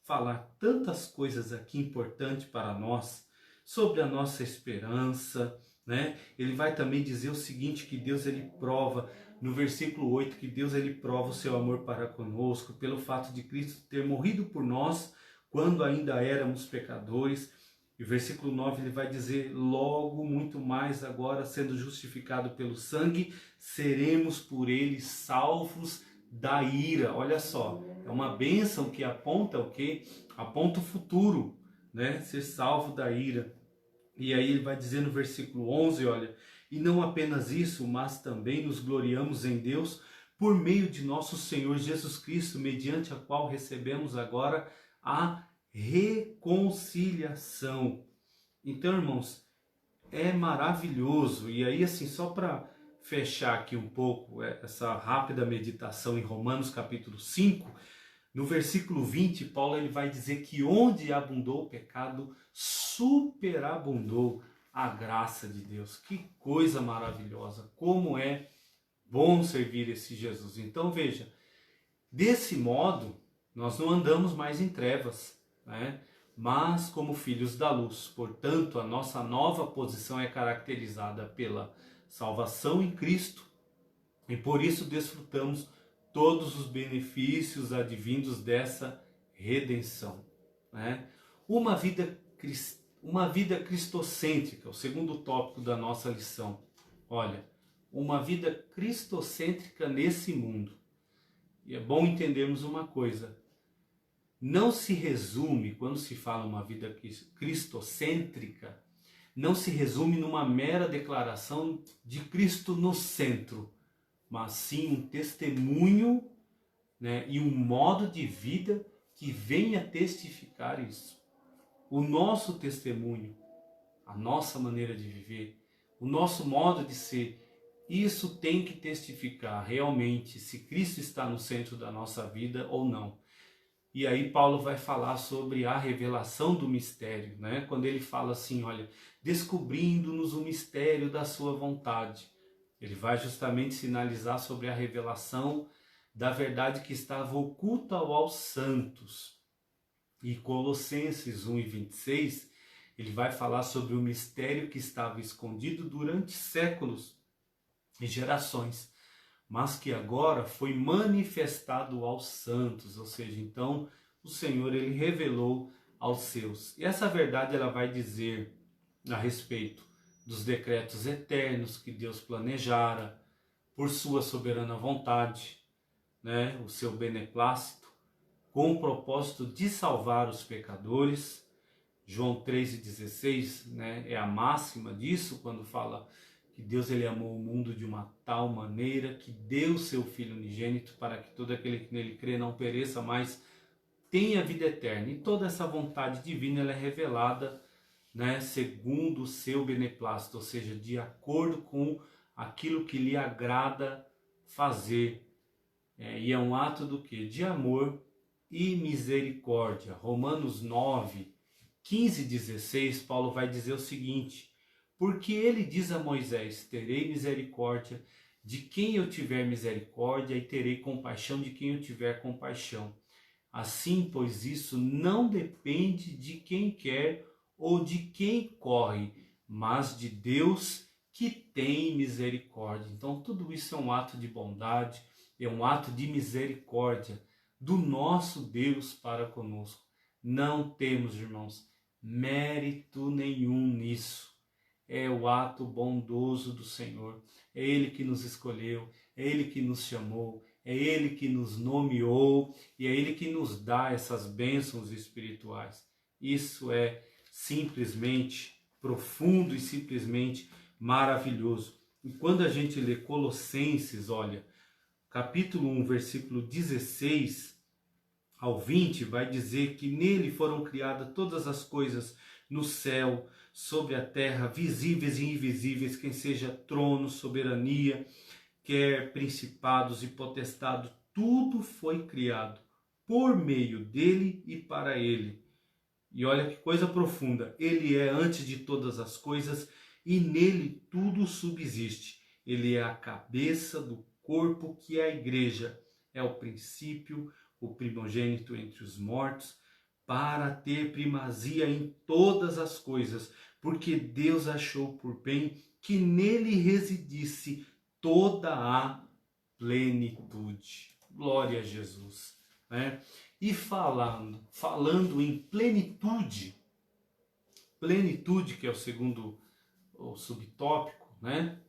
Speaker 1: falar tantas coisas aqui importantes para nós, sobre a nossa esperança, né? Ele vai também dizer o seguinte, que Deus ele prova, no versículo 8, que Deus ele prova o seu amor para conosco, pelo fato de Cristo ter morrido por nós, quando ainda éramos pecadores. E o versículo 9 ele vai dizer, logo, muito mais agora, sendo justificado pelo sangue, seremos por ele salvos da ira. Olha só, é uma bênção que aponta o quê? Aponta o futuro, né? Ser salvo da ira. E aí ele vai dizer no versículo 11, olha, e não apenas isso, mas também nos gloriamos em Deus por meio de nosso Senhor Jesus Cristo, mediante a qual recebemos agora a reconciliação. Então, irmãos, é maravilhoso. E aí, assim, só para fechar aqui um pouco essa rápida meditação em Romanos capítulo 5, no versículo 20, Paulo ele vai dizer que onde abundou o pecado, superabundou a graça de Deus. Que coisa maravilhosa! Como é bom servir esse Jesus. Então veja, desse modo, nós não andamos mais em trevas, né? Mas como filhos da luz. Portanto, a nossa nova posição é caracterizada pela salvação em Cristo e por isso desfrutamos todos os benefícios advindos dessa redenção, né? Uma vida cristocêntrica, o segundo tópico da nossa lição. Olha, uma vida cristocêntrica nesse mundo. E é bom entendermos uma coisa. Não se resume, quando se fala uma vida cristocêntrica, não se resume numa mera declaração de Cristo no centro, mas sim um testemunho, né, e um modo de vida que venha testificar isso. O nosso testemunho, a nossa maneira de viver, o nosso modo de ser, isso tem que testificar realmente se Cristo está no centro da nossa vida ou não. E aí Paulo vai falar sobre a revelação do mistério, né? Quando ele fala assim, olha, descobrindo-nos o mistério da sua vontade. Ele vai justamente sinalizar sobre a revelação da verdade que estava oculta aos santos. E Colossenses 1:26, ele vai falar sobre o mistério que estava escondido durante séculos e gerações, mas que agora foi manifestado aos santos, ou seja, então o Senhor ele revelou aos seus. E essa verdade ela vai dizer a respeito dos decretos eternos que Deus planejara por sua soberana vontade, né, o seu beneplácito, com o propósito de salvar os pecadores. João 3:16, né, é a máxima disso, quando fala que Deus ele amou o mundo de uma tal maneira que deu seu Filho unigênito para que todo aquele que nele crê não pereça, mas tenha vida eterna. E toda essa vontade divina ela é revelada, né, segundo o seu beneplácito, ou seja, de acordo com aquilo que lhe agrada fazer. E é um ato do quê? De amor e misericórdia. Romanos 9:15-16, Paulo vai dizer o seguinte: porque ele diz a Moisés, terei misericórdia de quem eu tiver misericórdia e terei compaixão de quem eu tiver compaixão. Assim, pois isso não depende de quem quer ou de quem corre, mas de Deus que tem misericórdia. Então tudo isso é um ato de bondade, é um ato de misericórdia do nosso Deus para conosco. Não temos, irmãos, mérito nenhum nisso. É o ato bondoso do Senhor. É Ele que nos escolheu, é Ele que nos chamou, é Ele que nos nomeou e é Ele que nos dá essas bênçãos espirituais. Isso é simplesmente profundo e simplesmente maravilhoso. E quando a gente lê Colossenses, olha, capítulo 1, versículo 16 ao 20, vai dizer que nele foram criadas todas as coisas no céu, sobre a terra, visíveis e invisíveis, quem seja trono, soberania, quer principados e potestades, tudo foi criado por meio dele e para ele. E olha que coisa profunda, ele é antes de todas as coisas e nele tudo subsiste. Ele é a cabeça do corpo que é a igreja, é o princípio, o primogênito entre os mortos, para ter primazia em todas as coisas, porque Deus achou por bem que nele residisse toda a plenitude. Glória a Jesus, né? E falando em plenitude, que é o segundo o subtópico, né?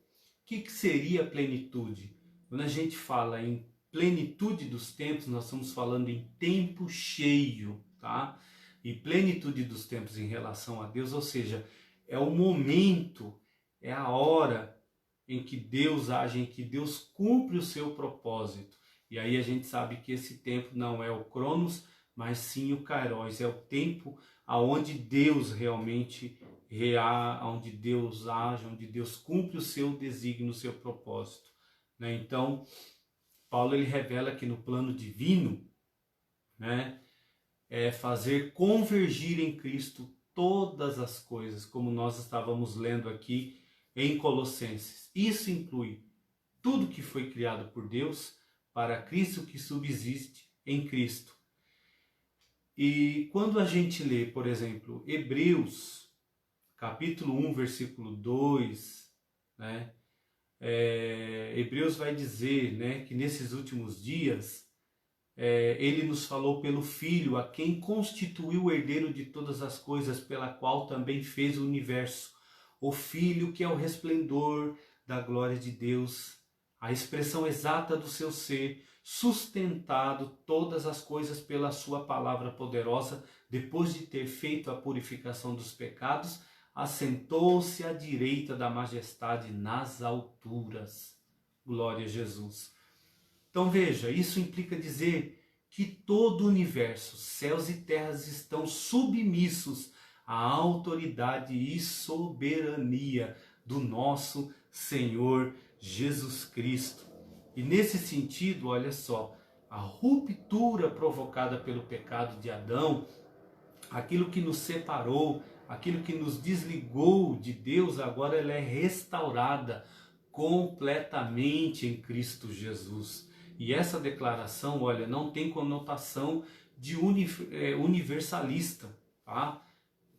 Speaker 1: O que seria plenitude? Quando a gente fala em plenitude dos tempos, nós estamos falando em tempo cheio, tá? E plenitude dos tempos em relação a Deus, ou seja, é o momento, é a hora em que Deus age, em que Deus cumpre o seu propósito. E aí a gente sabe que esse tempo não é o Cronos, mas sim o Kairos, é o tempo aonde Deus realmente onde Deus age, onde Deus cumpre o seu desígnio, o seu propósito, né? Então, Paulo ele revela que no plano divino, né, é fazer convergir em Cristo todas as coisas, como nós estávamos lendo aqui em Colossenses. Isso inclui tudo que foi criado por Deus para Cristo que subsiste em Cristo. E quando a gente lê, por exemplo, Hebreus, capítulo 1, versículo 2, né? Hebreus vai dizer, né, que nesses últimos dias ele nos falou pelo Filho, a quem constituiu o herdeiro de todas as coisas, pela qual também fez o universo. O Filho que é o resplendor da glória de Deus, a expressão exata do seu ser, sustentado todas as coisas pela sua palavra poderosa, depois de ter feito a purificação dos pecados, assentou-se à direita da majestade nas alturas. Glória a Jesus. Então veja, isso implica dizer que todo o universo, céus e terras estão submissos à autoridade e soberania do nosso Senhor Jesus Cristo. E nesse sentido, olha só, a ruptura provocada pelo pecado de Adão, aquilo que nos separou, aquilo que nos desligou de Deus, agora ela é restaurada completamente em Cristo Jesus. E essa declaração, olha, não tem conotação de universalista, tá?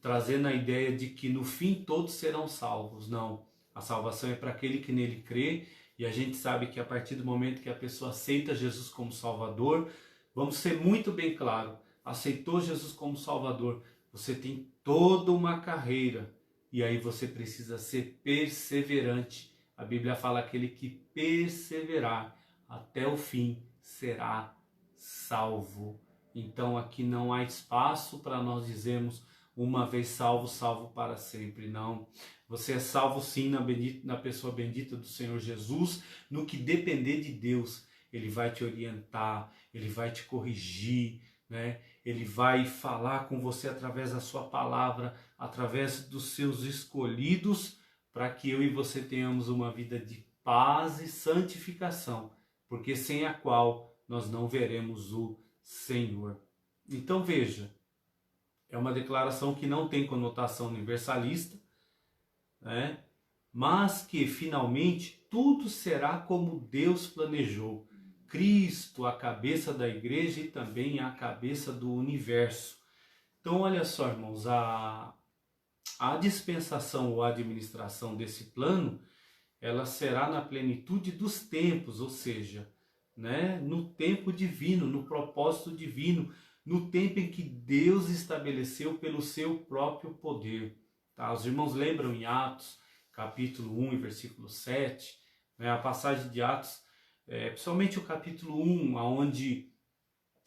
Speaker 1: Trazendo a ideia de que no fim todos serão salvos. Não, a salvação é para aquele que nele crê, e a gente sabe que a partir do momento que a pessoa aceita Jesus como Salvador, vamos ser muito bem claro, aceitou Jesus como Salvador, você tem toda uma carreira, e aí você precisa ser perseverante. A Bíblia fala que aquele que perseverar até o fim será salvo. Então aqui não há espaço para nós dizermos uma vez salvo, salvo para sempre. Não. Você é salvo sim na pessoa bendita do Senhor Jesus. No que depender de Deus, Ele vai te orientar, Ele vai te corrigir, né? Ele vai falar com você através da sua palavra, através dos seus escolhidos, para que eu e você tenhamos uma vida de paz e santificação, porque sem a qual nós não veremos o Senhor. Então veja, é uma declaração que não tem conotação universalista, né? Mas que finalmente tudo será como Deus planejou. Cristo, a cabeça da igreja e também a cabeça do universo. Então olha só, irmãos, a dispensação ou a administração desse plano, ela será na plenitude dos tempos, ou seja, né, no tempo divino, no propósito divino, no tempo em que Deus estabeleceu pelo seu próprio poder. Tá? Os irmãos lembram em Atos, capítulo 1 e versículo 7, né, a passagem de Atos, principalmente o capítulo 1, onde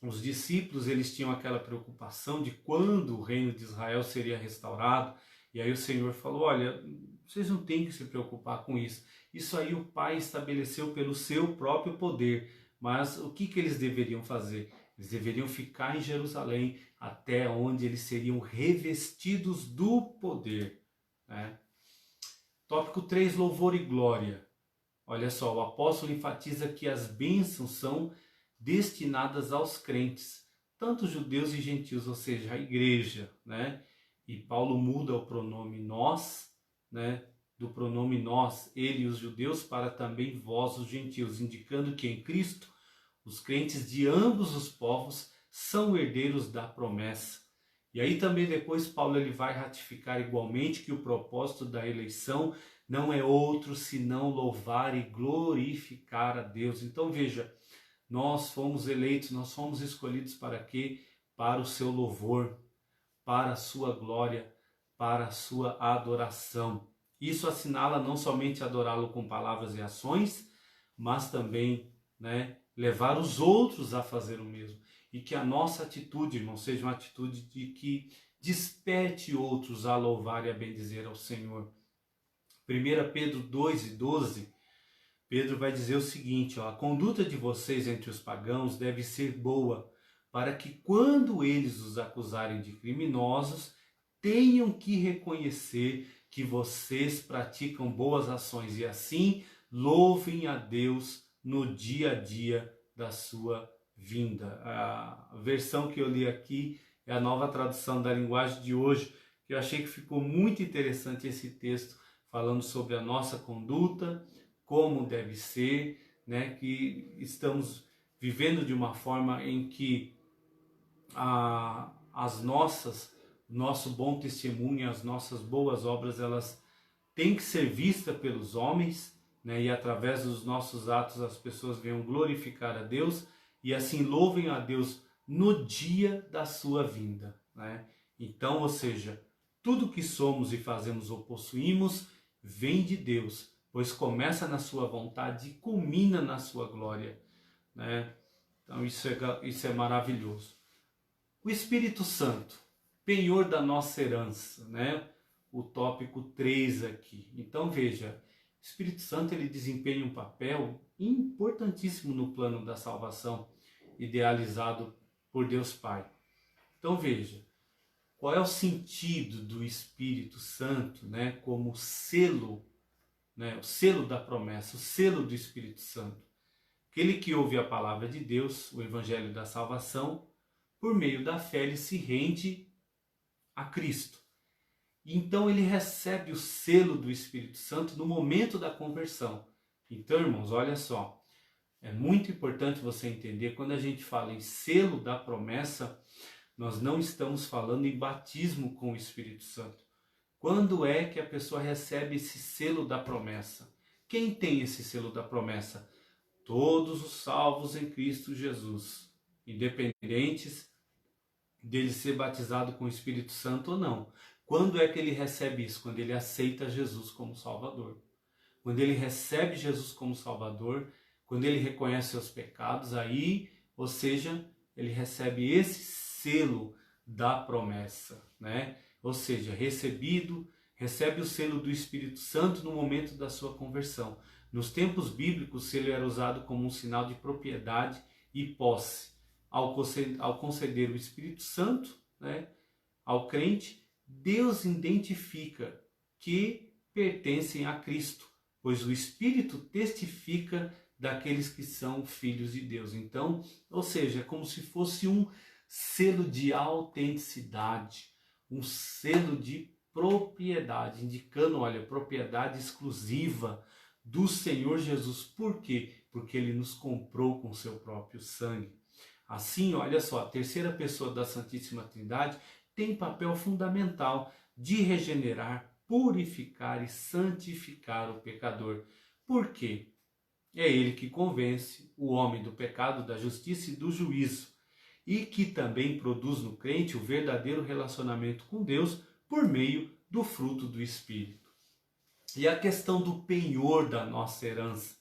Speaker 1: os discípulos eles tinham aquela preocupação de quando o reino de Israel seria restaurado, e aí o Senhor falou, olha, vocês não têm que se preocupar com isso, isso aí o Pai estabeleceu pelo seu próprio poder, mas o que eles deveriam fazer? Eles deveriam ficar em Jerusalém até onde eles seriam revestidos do poder, né? Tópico 3, louvor e glória. Olha só, o apóstolo enfatiza que as bênçãos são destinadas aos crentes, tanto judeus e gentios, ou seja, a igreja, né? E Paulo muda o pronome nós, né? Do pronome nós, ele e os judeus, para também vós, os gentios, indicando que em Cristo os crentes de ambos os povos são herdeiros da promessa. E aí também depois Paulo ele vai ratificar igualmente que o propósito da eleição não é outro senão louvar e glorificar a Deus. Então veja, nós fomos eleitos, nós fomos escolhidos para quê? Para o seu louvor, para a sua glória, para a sua adoração. Isso assinala não somente adorá-lo com palavras e ações, mas também, né, levar os outros a fazer o mesmo. E que a nossa atitude, irmão, seja uma atitude de que desperte outros a louvar e a bendizer ao Senhor. 1 Pedro 2:12, Pedro vai dizer o seguinte, ó, a conduta de vocês entre os pagãos deve ser boa, para que quando eles os acusarem de criminosos, tenham que reconhecer que vocês praticam boas ações e assim louvem a Deus no dia a dia da sua vinda. A versão que eu li aqui é a Nova Tradução da Linguagem de Hoje, que eu achei que ficou muito interessante esse texto, falando sobre a nossa conduta, como deve ser, né? Que estamos vivendo de uma forma em que nosso bom testemunho, as nossas boas obras, elas têm que ser vistas pelos homens, né? E através dos nossos atos as pessoas venham glorificar a Deus e assim louvem a Deus no dia da sua vinda, né? Então, ou seja, tudo que somos e fazemos ou possuímos vem de Deus, pois começa na sua vontade e culmina na sua glória, né? Então isso é maravilhoso. O Espírito Santo, penhor da nossa herança, né? O tópico 3 aqui. Então veja, o Espírito Santo ele desempenha um papel importantíssimo no plano da salvação idealizado por Deus Pai. Então veja, qual é o sentido do Espírito Santo, né, como selo, né, o selo da promessa, o selo do Espírito Santo? Aquele que ouve a palavra de Deus, o Evangelho da salvação, por meio da fé ele se rende a Cristo. Então ele recebe o selo do Espírito Santo no momento da conversão. Então, irmãos, olha só, é muito importante você entender, quando a gente fala em selo da promessa, nós não estamos falando em batismo com o Espírito Santo. Quando é que a pessoa recebe esse selo da promessa? Quem tem esse selo da promessa? Todos os salvos em Cristo Jesus, independentes dele ser batizado com o Espírito Santo ou não. Quando é que ele recebe isso? Quando ele aceita Jesus como Salvador. Quando ele recebe Jesus como Salvador, quando ele reconhece seus pecados, aí, ou seja, ele recebe esse selo da promessa, né? Ou seja, recebe o selo do Espírito Santo no momento da sua conversão. Nos tempos bíblicos, o selo era usado como um sinal de propriedade e posse. Ao conceder o Espírito Santo, né, ao crente, Deus identifica que pertencem a Cristo, pois o Espírito testifica daqueles que são filhos de Deus. Então, ou seja, é como se fosse um selo de autenticidade, um selo de propriedade, indicando, olha, propriedade exclusiva do Senhor Jesus. Por quê? Porque ele nos comprou com seu próprio sangue. Assim, olha só, a terceira pessoa da Santíssima Trindade tem papel fundamental de regenerar, purificar e santificar o pecador. Por quê? É ele que convence o homem do pecado, da justiça e do juízo, e que também produz no crente o verdadeiro relacionamento com Deus por meio do fruto do Espírito. E a questão do penhor da nossa herança,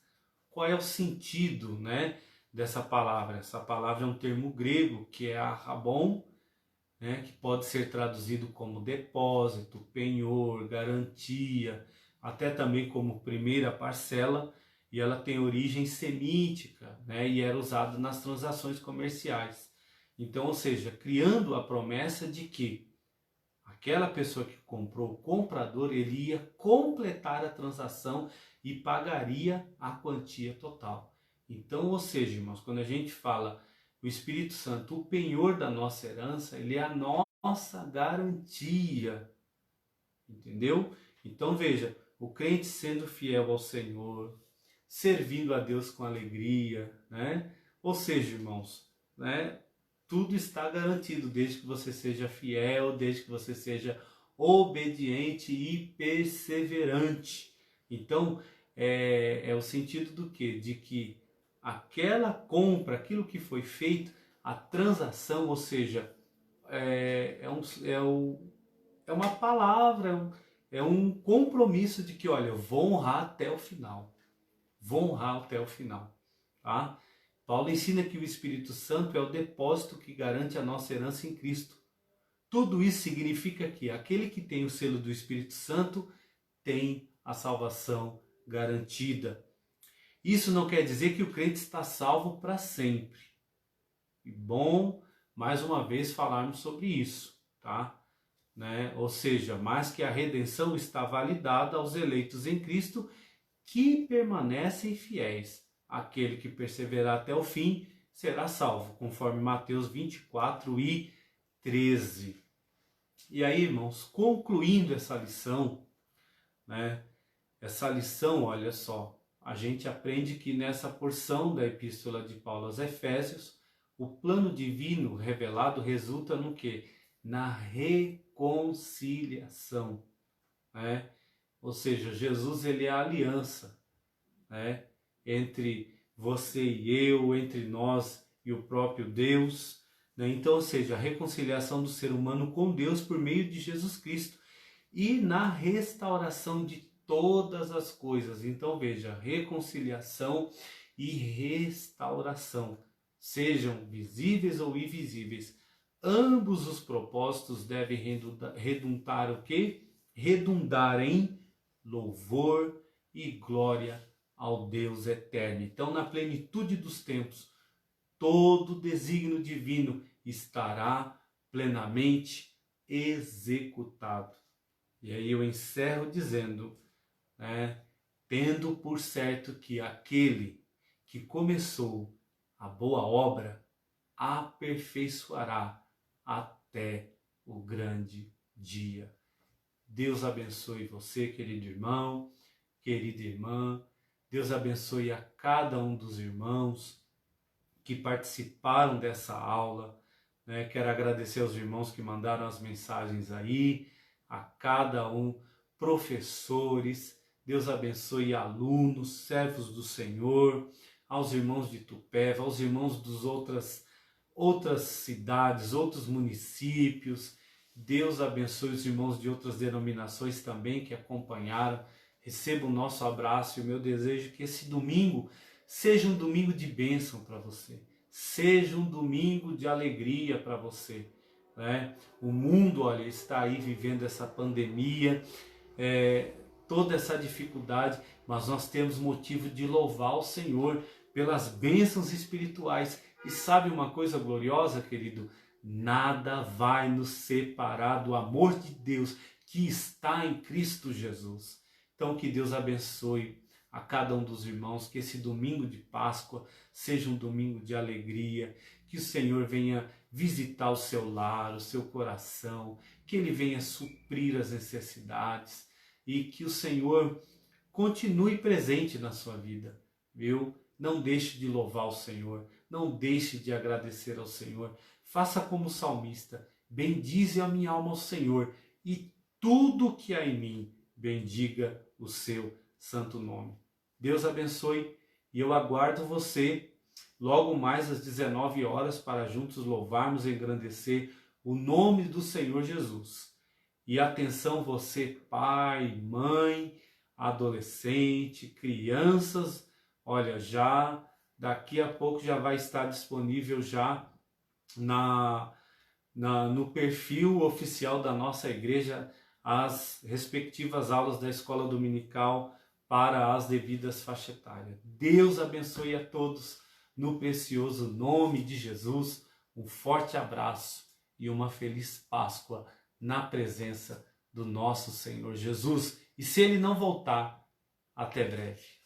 Speaker 1: qual é o sentido, né, dessa palavra? Essa palavra é um termo grego que é arrabon, né, que pode ser traduzido como depósito, penhor, garantia, até também como primeira parcela, e ela tem origem semítica, né, e era usada nas transações comerciais. Então, ou seja, criando a promessa de que aquela pessoa que comprou, o comprador, ele ia completar a transação e pagaria a quantia total. Então, ou seja, irmãos, quando a gente fala o Espírito Santo, o penhor da nossa herança, ele é a nossa garantia, entendeu? Então veja, o crente sendo fiel ao Senhor, servindo a Deus com alegria, né? Ou seja, irmãos, né? Tudo está garantido desde que você seja fiel, desde que você seja obediente e perseverante. Então, é o sentido do quê? De que aquela compra, aquilo que foi feito, a transação, ou seja, é uma palavra, é um compromisso de que, olha, eu vou honrar até o final. Vou honrar até o final, tá? Paulo ensina que o Espírito Santo é o depósito que garante a nossa herança em Cristo. Tudo isso significa que aquele que tem o selo do Espírito Santo tem a salvação garantida. Isso não quer dizer que o crente está salvo para sempre. E bom, mais uma vez, falarmos sobre isso, tá? Né? Ou seja, mas que a redenção está validada aos eleitos em Cristo que permanecem fiéis. Aquele que perseverar até o fim será salvo, conforme Mateus 24:13. E aí, irmãos, concluindo essa lição, né? Essa lição, olha só, a gente aprende que nessa porção da Epístola de Paulo aos Efésios, o plano divino revelado resulta no quê? Na reconciliação, né? Ou seja, Jesus, ele é a aliança, né? Entre você e eu, entre nós e o próprio Deus, né? Então, ou seja, a reconciliação do ser humano com Deus por meio de Jesus Cristo e na restauração de todas as coisas. Então veja, reconciliação e restauração, sejam visíveis ou invisíveis, ambos os propósitos devem redundar o quê? Redundar em louvor e glória ao Deus eterno. Então, na plenitude dos tempos, todo o desígnio divino estará plenamente executado. E aí eu encerro dizendo, né, tendo por certo que aquele que começou a boa obra aperfeiçoará até o grande dia. Deus abençoe você, querido irmão, querida irmã. Deus abençoe a cada um dos irmãos que participaram dessa aula, né? Quero agradecer aos irmãos que mandaram as mensagens aí, a cada um, professores. Deus abençoe alunos, servos do Senhor, aos irmãos de Tupéva, aos irmãos dos outras cidades, outros municípios. Deus abençoe os irmãos de outras denominações também que acompanharam. Receba o nosso abraço e o meu desejo que esse domingo seja um domingo de bênção para você. Seja um domingo de alegria para você, né? O mundo, olha, está aí vivendo essa pandemia, toda essa dificuldade, mas nós temos motivo de louvar o Senhor pelas bênçãos espirituais. E sabe uma coisa gloriosa, querido? Nada vai nos separar do amor de Deus que está em Cristo Jesus. Então que Deus abençoe a cada um dos irmãos, que esse domingo de Páscoa seja um domingo de alegria, que o Senhor venha visitar o seu lar, o seu coração, que Ele venha suprir as necessidades e que o Senhor continue presente na sua vida, viu? Não deixe de louvar o Senhor, não deixe de agradecer ao Senhor. Faça como o salmista, bendize a minha alma ao Senhor e tudo que há em mim, bendiga o seu santo nome. Deus abençoe e eu aguardo você logo mais às 19 horas para juntos louvarmos e engrandecer o nome do Senhor Jesus. E atenção você, pai, mãe, adolescente, crianças, olha, já daqui a pouco já vai estar disponível já no perfil oficial da nossa igreja as respectivas aulas da escola dominical para as devidas faixas etárias. Deus abençoe a todos no precioso nome de Jesus. Um forte abraço e uma feliz Páscoa na presença do nosso Senhor Jesus. E se Ele não voltar, até breve.